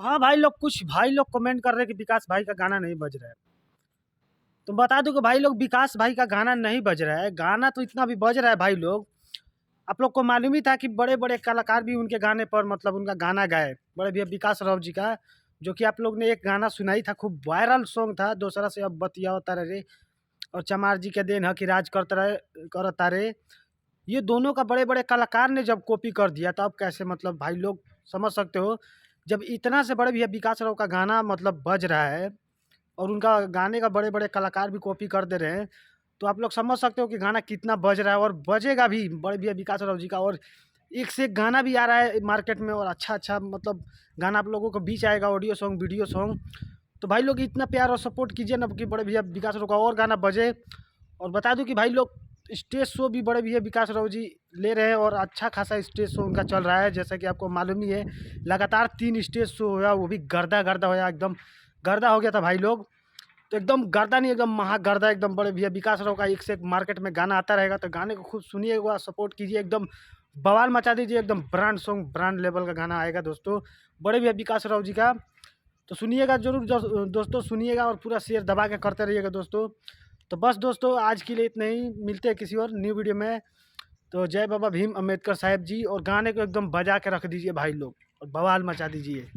हाँ भाई लोग, कुछ भाई लोग कमेंट कर रहे हैं कि विकास भाई का गाना नहीं बज रहा है। तो बता दूं कि भाई लोग, विकास भाई का गाना नहीं बज रहा है। गाना तो इतना भी बज रहा है भाई लोग। आप लोग को मालूम ही था कि बड़े बड़े कलाकार भी उनके गाने पर मतलब उनका गाना गाए। बड़े भैया विकास राव जी का, जो कि आप लोग ने एक गाना सुनाई था, खूब वायरल सॉन्ग था, दूसरा से अब बतिया तारे रे और चमार जी के देन है कि राज करता रे। ये दोनों का बड़े बड़े कलाकार ने जब कॉपी कर दिया, तो अब कैसे मतलब भाई लोग समझ सकते हो। जब इतना से बड़े भैया विकास राव का गाना मतलब बज रहा है और उनका गाने का बड़े बड़े कलाकार भी कॉपी कर दे रहे हैं, तो आप लोग समझ सकते हो कि गाना कितना बज रहा है और बजेगा भी बड़े भैया विकास राव जी का। और एक से एक गाना भी आ रहा है मार्केट में, और अच्छा अच्छा मतलब गाना आप लोगों को बीच आएगा, ऑडियो सॉन्ग, वीडियो सॉन्ग। तो भाई लोग इतना प्यार और सपोर्ट कीजिए ना कि बड़े भैया विकास राव का और गाना बजे। और बता दूं कि भाई लोग, स्टेज शो भी बड़े भैया विकास राव जी ले रहे हैं और अच्छा खासा स्टेज शो उनका चल रहा है। जैसा कि आपको मालूम ही है, लगातार 3 स्टेज शो हुआ, वो भी गर्दा गर्दा होया, एकदम गर्दा हो गया था भाई लोग। तो एकदम गर्दा नहीं, एकदम महागर्दा, एकदम बड़े भैया विकास राव का एक से एक मार्केट में गाना आता रहेगा। तो गाने को खूब सुनिएगा, सपोर्ट कीजिए, एकदम बवाल मचा दीजिए, एकदम ब्रांड सॉन्ग, ब्रांड लेवल का गाना आएगा दोस्तों बड़े भैया विकास राव जी का। तो सुनिएगा जरूर दोस्तों, सुनिएगा और पूरा शेयर दबा के करते रहिएगा दोस्तों। तो बस दोस्तों, आज के लिए इतना ही, मिलते हैं किसी और न्यू वीडियो में। तो जय बाबा भीम अम्बेडकर साहब जी, और गाने को एकदम बजा के रख दीजिए भाई लोग और बवाल मचा दीजिए।